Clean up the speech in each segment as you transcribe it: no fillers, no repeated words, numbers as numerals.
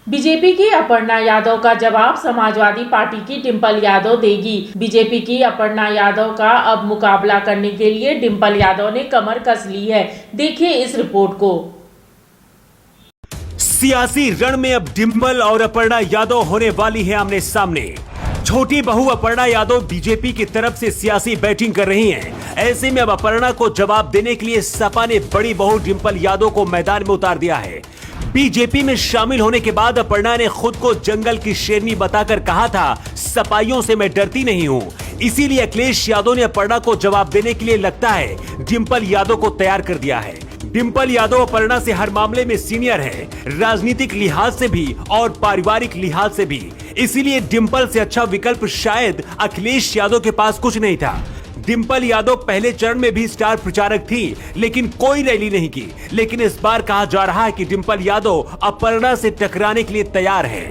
BJP की अपर्णा यादव का जवाब समाजवादी पार्टी की डिंपल यादव देगी। बीजेपी की अपर्णा यादव का अब मुकाबला करने के लिए डिंपल यादव ने कमर कस ली है। देखिए इस रिपोर्ट को। सियासी रण में अब डिंपल और अपर्णा यादव होने वाली है आमने सामने। छोटी बहू अपर्णा यादव बीजेपी की तरफ से सियासी बैटिंग कर रही हैं। ऐसे में अब अपर्णा को जवाब देने के लिए सपा ने बड़ी बहू डिंपल यादव को मैदान में उतार दिया है। बीजेपी में शामिल होने के बाद अपर्णा ने खुद को जंगल की शेरनी बताकर कहा था, सपाइयों से मैं डरती नहीं हूं। इसीलिए अखिलेश यादव ने अपर्णा को जवाब देने के लिए लगता है डिंपल यादव को तैयार कर दिया है। डिंपल यादव अपर्णा से हर मामले में सीनियर है, राजनीतिक लिहाज से भी और पारिवारिक लिहाज से भी। इसीलिए डिंपल से अच्छा विकल्प शायद अखिलेश यादव के पास कुछ नहीं था। डिंपल यादव पहले चरण में भी स्टार प्रचारक थी, लेकिन कोई रैली नहीं की। लेकिन इस बार कहा जा रहा है कि डिंपल यादव अपर्णा से टकराने के लिए तैयार है।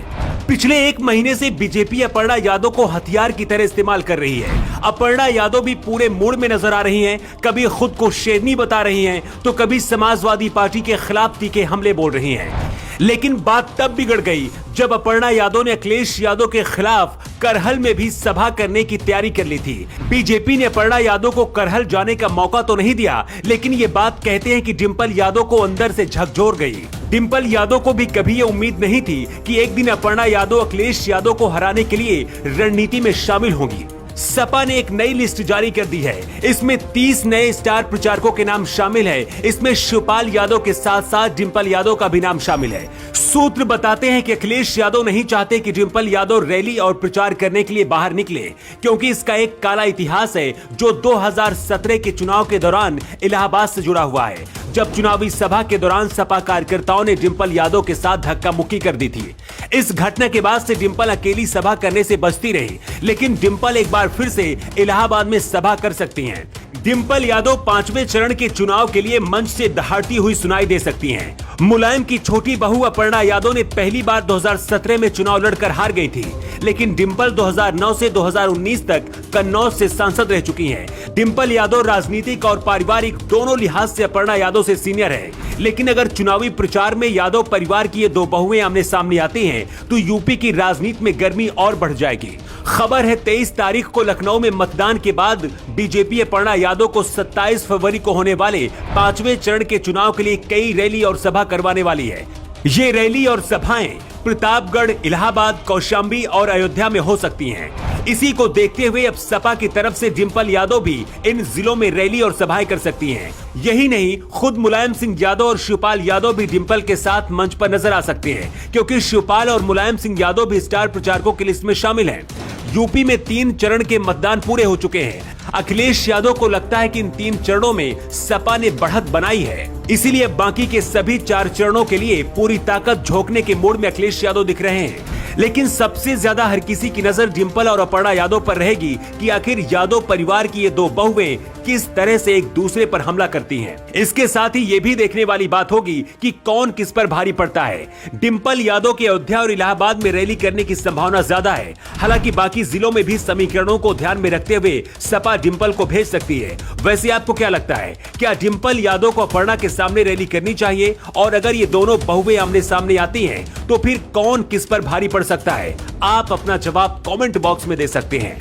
पिछले एक महीने से बीजेपी अपर्णा यादव को हथियार की तरह इस्तेमाल कर रही है। अपर्णा यादव भी पूरे मूड में नजर आ रही हैं। कभी खुद को शेरनी बता रही हैं, तो कभी समाजवादी पार्टी के खिलाफ तीखे हमले बोल रही हैं। लेकिन बात तब बिगड़ गई जब अपर्णा यादव ने अखिलेश यादव के खिलाफ करहल में भी सभा करने की तैयारी कर ली थी। बीजेपी ने अपर्णा यादव को करहल जाने का मौका तो नहीं दिया, लेकिन ये बात कहते हैं कि डिंपल यादव को अंदर से झकझोर गई। डिंपल यादव को भी कभी ये उम्मीद नहीं थी कि एक दिन अपर्णा यादव अखिलेश यादव को हराने के लिए रणनीति में शामिल होंगी। सपा ने एक नई लिस्ट जारी कर दी है। इसमें 30 नए स्टार प्रचारकों के नाम शामिल है। इसमें शिवपाल यादव के साथ साथ डिंपल यादव का भी नाम शामिल है। सूत्र बताते हैं कि अखिलेश यादव नहीं चाहते कि डिंपल यादव रैली और प्रचार करने के लिए बाहर निकले, क्योंकि इसका एक काला इतिहास है जो 2017 के चुनाव के दौरान इलाहाबाद से जुड़ा हुआ है, जब चुनावी सभा के दौरान सपा कार्यकर्ताओं ने डिंपल यादव के साथ धक्का मुक्की कर दी थी। इस घटना के बाद से डिंपल अकेली सभा करने से बचती रही, लेकिन डिंपल एक बार फिर से इलाहाबाद में सभा कर सकती हैं। डिंपल यादव 5वें चरण के चुनाव के लिए मंच से दहाड़ती हुई सुनाई दे सकती हैं। मुलायम की छोटी बहू अपर्णा यादव ने पहली बार 2017 में चुनाव लड़कर हार गई थी, लेकिन डिंपल 2009 से 2019 तक कन्नौज से सांसद रह चुकी हैं। डिंपल यादव राजनीतिक और पारिवारिक दोनों लिहाज से अपर्णा यादव से सीनियर है, लेकिन अगर चुनावी प्रचार में यादव परिवार की ये दो बहुएं आमने सामने आती हैं, तो यूपी की राजनीति में गर्मी और बढ़ जाएगी। खबर है 23 तारीख को लखनऊ में मतदान के बाद बीजेपी अपर्णा यादव को 27 फरवरी को होने वाले 5वें चरण के चुनाव के लिए कई रैली और सभा करवाने वाली है। ये रैली और सभाएं प्रतापगढ़, इलाहाबाद, कौशाम्बी और अयोध्या में हो सकती हैं। इसी को देखते हुए अब सपा की तरफ से डिंपल यादव भी इन जिलों में रैली और सभाएं कर सकती हैं। यही नहीं, खुद मुलायम सिंह यादव और शिवपाल यादव भी डिंपल के साथ मंच पर नजर आ सकते हैं, क्योंकि शिवपाल और मुलायम सिंह यादव भी स्टार प्रचारकों की लिस्ट में शामिल हैं। यूपी में 3 चरण के मतदान पूरे हो चुके हैं। अखिलेश यादव को लगता है कि इन 3 चरणों में सपा ने बढ़त बनाई है, इसीलिए बाकी के सभी 4 चरणों के लिए पूरी ताकत झोंकने के मूड में अखिलेश यादव दिख रहे हैं। लेकिन सबसे ज्यादा हर किसी की नजर डिंपल और अपर्णा यादव पर रहेगी कि आखिर यादव परिवार की ये दो बहुएं किस तरह से एक दूसरे पर हमला करती हैं। इसके साथ ही ये भी देखने वाली बात होगी कि कौन किस पर भारी पड़ता है। डिंपल यादव के अयोध्या और इलाहाबाद में रैली करने की संभावना ज्यादा है। हालांकि बाकी जिलों में भी समीकरणों को ध्यान में रखते हुए सपा डिंपल को भेज सकती है। वैसे आपको क्या लगता है, क्या डिंपल यादव को अपर्णा के सामने रैली करनी चाहिए? और अगर ये दोनों बहुएं आमने सामने आती हैं, तो फिर कौन किस पर भारी पड़ सकता है? आप अपना जवाब कमेंट बॉक्स में दे सकते हैं।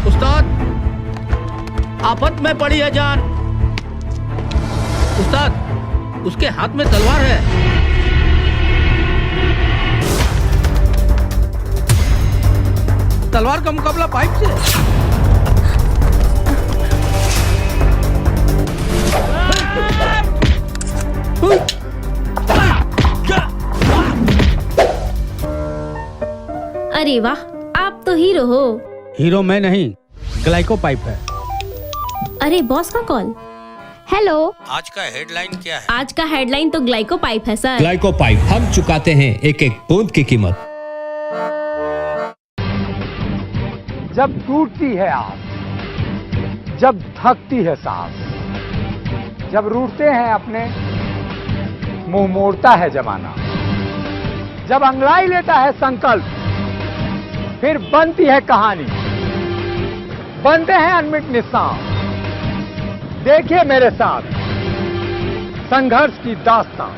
उस्ताद, आफत में पड़ी है जान। उस्ताद, उसके हाथ में तलवार है। तलवार का मुकाबला पाइप से। अरे वाह, आप तो हीरो हो। हीरो मैं नहीं, ग्लाइको पाइप है। अरे बॉस का कॉल। हेलो, आज का हेडलाइन क्या है? आज का हेडलाइन तो ग्लाइको पाइप है सर। ग्लाइको पाइप, हम चुकाते हैं एक एक बूंद की कीमत। जब टूटती है आस, जब थकती है सांस, जब रूठते हैं अपने, मुंह मोड़ता है जमाना, जब अंगड़ाई लेता है संकल्प, फिर बनती है कहानी, बनते हैं अनमिट निशान। देखिए मेरे साथ संघर्ष की दास्तां।